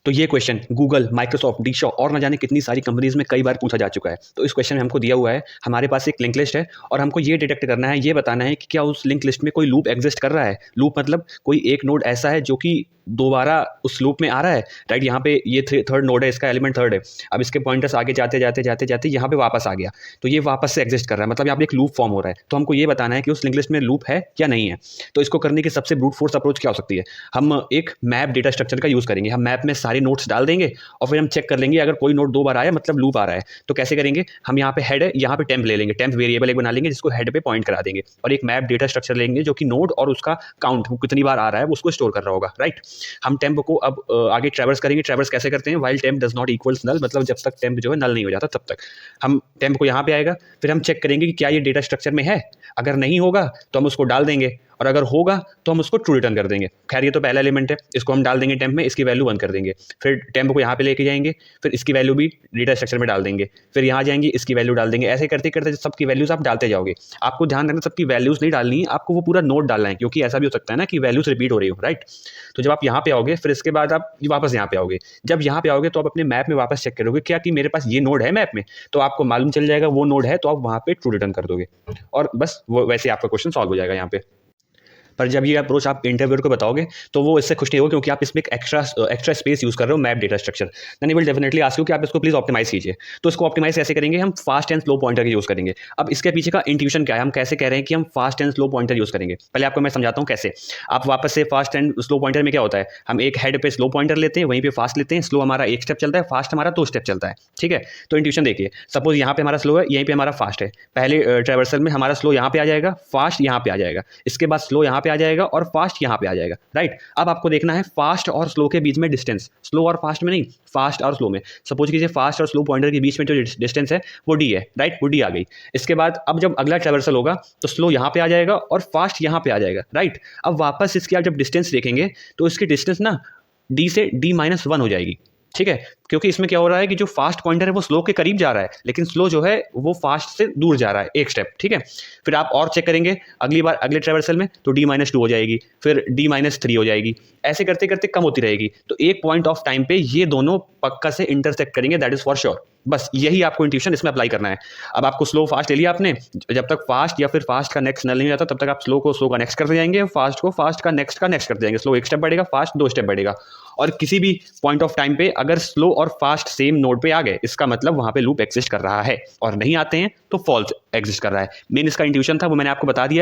तो ये question Google, Microsoft, डीशॉ और ना जाने कितनी सारी कंपनीज में कई बार पूछा जा चुका है। तो इस क्वेश्चन में हमको दिया हुआ है, हमारे पास एक लिंक लिस्ट है और हमको ये डिटेक्ट करना है, ये बताना है कि क्या उस लिंक लिस्ट में कोई लूप एग्जिस्ट कर रहा है। लूप मतलब कोई एक नोड ऐसा है जो कि दोबारा उस लूप में आ रहा है, राइट। यहाँ पे ये थर्ड नोड है, इसका एलिमेंट थर्ड है। अब इसके पॉइंटर्स आगे जाते जाते जाते जाते यहाँ पे वापस आ गया, तो ये वापस से एग्जिस्ट कर रहा है, मतलब यहाँ पे एक लूप फॉर्म हो रहा है। तो हमको ये बताना है कि उस लिंक लिस्ट में लूप है या नहीं है। तो इसको करने की सबसे ब्रूट फोर्स अप्रोच क्या हो सकती है? हम एक मैप डेटा स्ट्रक्चर का यूज़ करेंगे। हम मैप में सारे नोड्स डाल देंगे और फिर हम चेक कर लेंगे, अगर कोई नोड 2 बार आया मतलब लूप आ रहा है। तो कैसे करेंगे? हम यहाँ पे हेड है, यहाँ पे टेम्प ले लेंगे, टेम्प वेरिएबल एक बना लेंगे जिसको हेड पे पॉइंट करा देंगे, और एक मैप डेटा स्ट्रक्चर लेंगे जो कि नोड और उसका काउंट कितनी बार आ रहा है उसको स्टोर कर रहा होगा, राइट। हम टेम्प को अब आगे ट्रैवर्स करेंगे। ट्रैवर्स कैसे करते हैं? While temp does not equals null, मतलब जब तक टेम्प जो है नल नहीं हो जाता तब तक। हम टेम्प को यहाँ पे आएगा, फिर हम चेक करेंगे कि क्या ये डेटा स्ट्रक्चर में है। अगर नहीं होगा तो हम उसको डाल देंगे, और अगर होगा तो हम उसको ट्रू रिटर्न कर देंगे। खैर ये तो पहला एलिमेंट है, इसको हम डाल देंगे टेम्प में, इसकी वैल्यू 1 कर देंगे। फिर टेम्प को यहाँ पे लेके जाएंगे, फिर इसकी वैल्यू भी डेटा स्ट्रक्चर में डाल देंगे, फिर यहाँ जाएंगे, इसकी वैल्यू डाल देंगे। ऐसे करते करते सबकी वैल्यूज आप डालते जाओगे। आपको ध्यान रखना सबकी वैल्यूज नहीं डालनी है, आपको वो पूरा नोट डालना है, क्योंकि ऐसा भी हो सकता है ना कि वैल्यूज रिपीट हो रही हो, राइट। तो जब आप यहाँ पे आओगे, फिर इसके बाद आप वापस यहाँ पे आओगे। जब यहाँ पे आओगे तो आप अपने मैप में वापस चेक करोगे क्या कि मेरे पास ये नोड है मैप में, तो आपको मालूम चल जाएगा वो नोड है, तो आप वहाँ पे ट्रू रिटर्न कर दोगे और बस वो वैसे आपका क्वेश्चन सॉल्व हो जाएगा यहाँ पे। पर जब ये अप्रोच आप इंटरव्यूअर को बताओगे तो वो इससे खुश नहीं होगा, क्योंकि आप इसमें एक एक्स्ट्रा स्पेस यूज़ कर रहे हो map data structure. Then he will definitely ask you कि आप इसको प्लीज़ ऑप्टिमाइज़ कीजिए। तो इसको ऑप्टिमाइज़ कैसे करेंगे? हम फास्ट एंड स्लो पॉइंटर का यूज़ करेंगे। अब इसके पीछे का इंट्यूशन क्या है? हम कैसे कह रहे हैं कि हम fast and slow pointer use करेंगे? पहले आपको मैं समझाता हूँ कैसे। आप वापस से फास्ट एंड स्लो पॉइंटर में क्या होता है, हम एक हेड पे स्लो पॉइंटर लेते हैं, वहीं पे फास्ट लेते हैं। स्लो हमारा एक स्टेप चलता है, फास्ट हमारा 2 स्टेप चलता है, ठीक है। तो इंट्यूशन देखिए, सपोज यहाँ पे हमारा स्लो है, यहीं पे हमारा फास्ट है। पहले ट्रैवर्सल में हमारा स्लो यहाँ पे आ जाएगा, फास्ट यहाँ पे आ जाएगा, इसके बाद स्लो यहाँ पे आ जाएगा और फास्ट यहाँ पे आ जाएगा, राइट। अब आपको देखना है फास्ट और स्लो के बीच में डिस्टेंस, स्लो और फास्ट में नहीं, फास्ट और स्लो में। सपोज कीजिए फास्ट और स्लो पॉइंटर के बीच में जो डिस्टेंस है वो डी है, राइट, वो डी आ गई। इसके बाद अब जब अगला ट्रैवर्सल होगा तो स्लो यहाँ पे आ जाएगा और फास्ट यहाँ पे आ जाएगा, राइट। अब वापस इसकी आप जब डिस्टेंस देखेंगे तो इसकी डिस्टेंस ना डी से D-1 हो जाएगी, ठीक है। क्योंकि इसमें क्या हो रहा है कि जो फास्ट पॉइंटर है वो स्लो के करीब जा रहा है, लेकिन स्लो जो है वो फास्ट से दूर जा रहा है एक स्टेप, ठीक है। फिर आप और चेक करेंगे अगली बार अगले ट्रैवर्सल में तो D-2 हो जाएगी, फिर D-3 हो जाएगी। ऐसे करते करते कम होती रहेगी। तो एक पॉइंट ऑफ टाइम पे ये दोनों पक्का से इंटरसेक्ट करेंगे, दैट इज फॉर श्योर। बस यही आपको इंट्यूशन इसमें अप्लाई करना है। अब आपको स्लो फास्ट ले लिया आपने, जब तक फास्ट या फिर फास्ट का नेक्स्ट नल नहीं जाता तब तक आप स्लो को स्लो का नेक्स्ट करते जाएंगे, फास्ट को फास्ट का नेक्स्ट करते जाएंगे। स्लो एक स्टेप बढ़ेगा, फास्ट 2 स्टेप बढ़ेगा। और किसी भी पॉइंट ऑफ टाइम पे अगर स्लो और फास्ट सेम नोड पे आ गए, इसका मतलब वहां पे लूप एग्जिस्ट कर रहा है, और नहीं आते हैं तो फॉल्स एग्जिस्ट कर रहा है। मेन इसका इंट्यूशन था, वो मैंने आपको बता दिया।